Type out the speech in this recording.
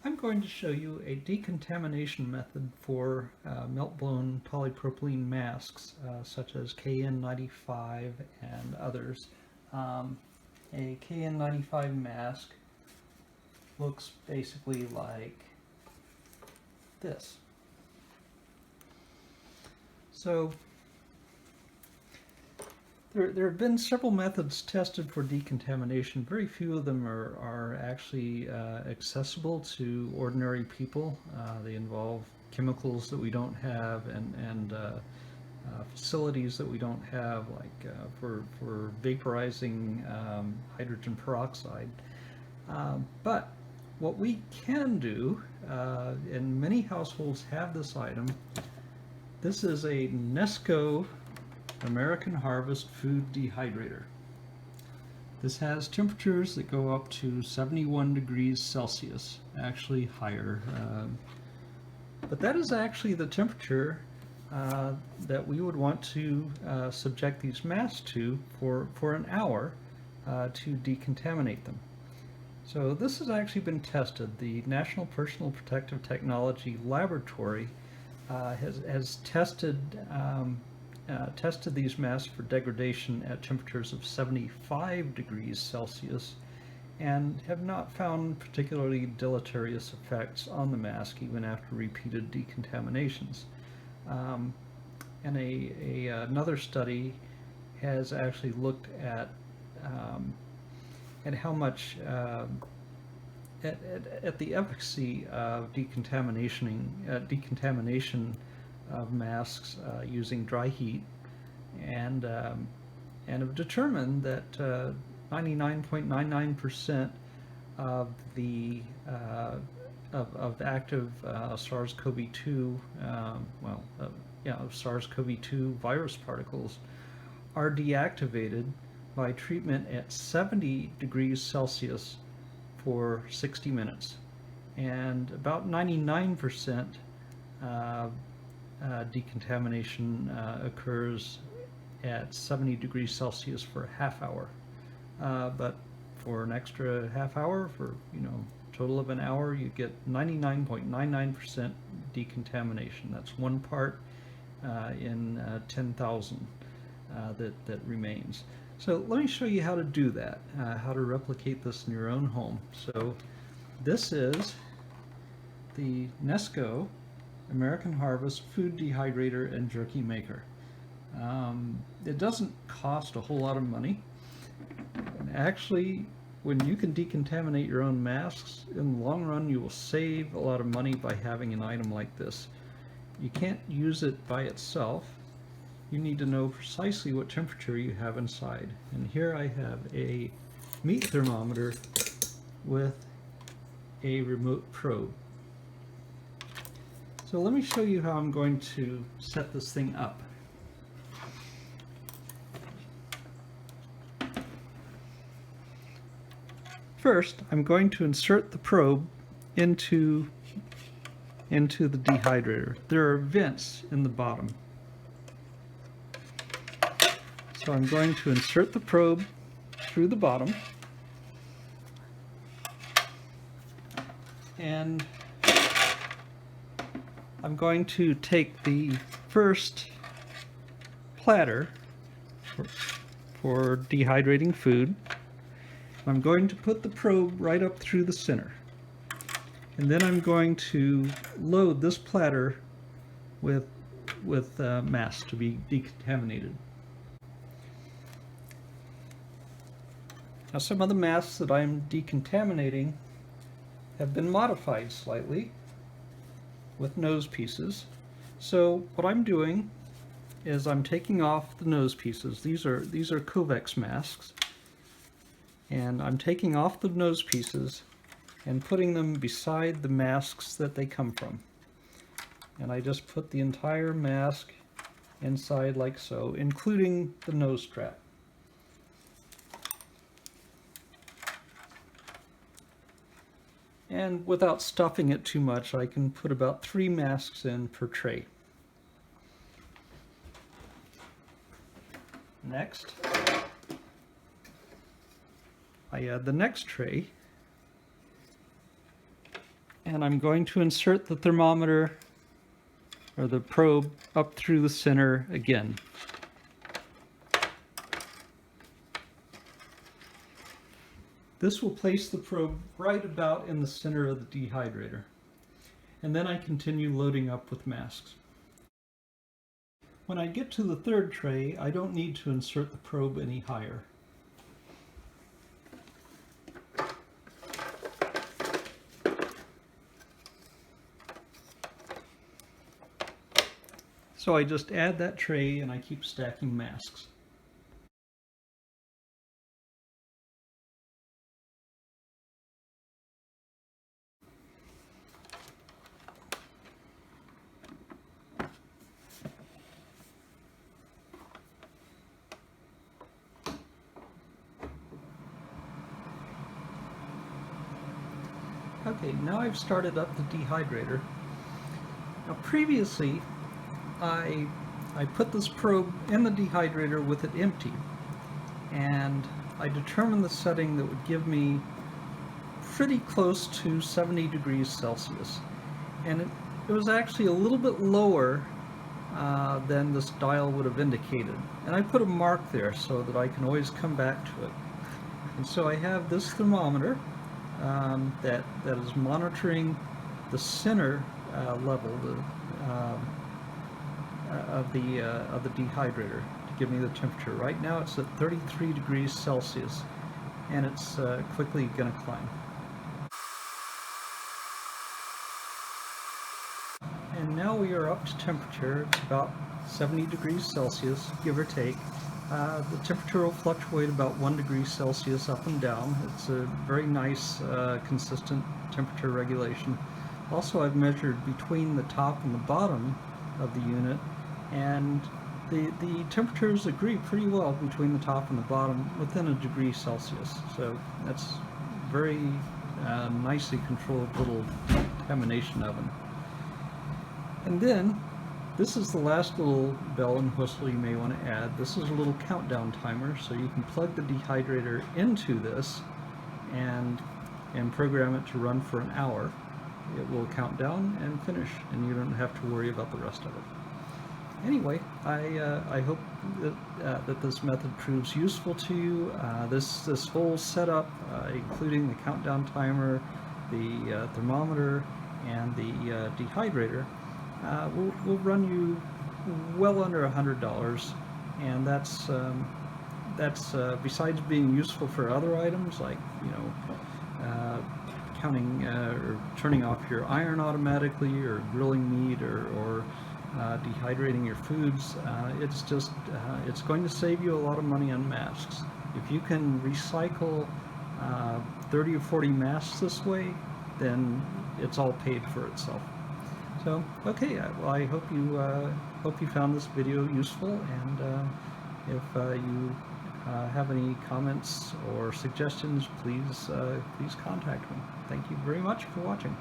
I'm going to show you a decontamination method for melt-blown polypropylene masks such as KN95 and others. A KN95 mask looks basically like this. So there have been several methods tested for decontamination. Very few of them are actually accessible to ordinary people. They involve chemicals that we don't have and facilities that we don't have, like for vaporizing hydrogen peroxide. But what we can do, and many households have this item, this is a Nesco American Harvest food dehydrator. This has temperatures that go up to 71 degrees Celsius, actually higher. But that is actually the temperature that we would want to subject these masks to for an hour to decontaminate them. So this has actually been tested. The National Personal Protective Technology Laboratory has tested these masks for degradation at temperatures of 75 degrees Celsius and have not found particularly deleterious effects on the mask even after repeated decontaminations. And another study has actually looked at how much at the efficacy of decontamination of masks using dry heat, and have determined that 99.99% of the active SARS-CoV-2 of SARS-CoV-2 virus particles are deactivated by treatment at 70 degrees Celsius for 60 minutes, and about 99% decontamination occurs at 70 degrees Celsius for a half hour. But for an extra half hour, for total of an hour, you get 99.99% decontamination. That's 1 part in 10,000 that remains. So let me show you how to do that, how to replicate this in your own home. So this is the Nesco American Harvest food dehydrator and jerky maker. It doesn't cost a whole lot of money. And actually, when you can decontaminate your own masks, in the long run you will save a lot of money by having an item like this. You can't use it by itself. You need to know precisely what temperature you have inside. And here I have a meat thermometer with a remote probe. So let me show you how I'm going to set this thing up. First, I'm going to insert the probe into the dehydrator. There are vents in the bottom. So I'm going to insert the probe through the bottom, and I'm going to take the first platter for dehydrating food. I'm going to put the probe right up through the center, and then I'm going to load this platter with masks to be decontaminated. Now, some of the masks that I'm decontaminating have been modified slightly with nose pieces. So what I'm doing is I'm taking off the nose pieces. These are COVEX masks, and I'm taking off the nose pieces and putting them beside the masks that they come from. And I just put the entire mask inside like so, including the nose strap. And without stuffing it too much, I can put about 3 masks in per tray. Next, I add the next tray, and I'm going to insert the thermometer or the probe up through the center again. This will place the probe right about in the center of the dehydrator. And then I continue loading up with masks. When I get to the third tray, I don't need to insert the probe any higher. So I just add that tray and I keep stacking masks. Okay, now I've started up the dehydrator. Now previously, I put this probe in the dehydrator with it empty, and I determined the setting that would give me pretty close to 70 degrees Celsius. And it was actually a little bit lower than this dial would have indicated. And I put a mark there so that I can always come back to it. And so I have this thermometer that is monitoring the center level of the dehydrator to give me the temperature. Right now it's at 33 degrees Celsius, and it's quickly going to climb. And now we are up to temperature. It's about 70 degrees Celsius, give or take. The temperature will fluctuate about 1 degree Celsius up and down. It's a very nice, consistent temperature regulation. Also, I've measured between the top and the bottom of the unit, and the temperatures agree pretty well between the top and the bottom within a degree Celsius. So that's very nicely controlled little decontamination oven. And then, this is the last little bell and whistle you may want to add. This is a little countdown timer, so you can plug the dehydrator into this and program it to run for an hour. It will count down and finish, and you don't have to worry about the rest of it. Anyway, I hope that this method proves useful to you. This whole setup, including the countdown timer, the thermometer, and the dehydrator, will run you well under $100, and that's besides being useful for other items like counting or turning off your iron automatically, or grilling meat, or dehydrating your foods. It's going to save you a lot of money on masks. If you can recycle 30 or 40 masks this way, then it's all paid for itself. So, okay, well, I hope you found this video useful, and if you have any comments or suggestions, please contact me. Thank you very much for watching.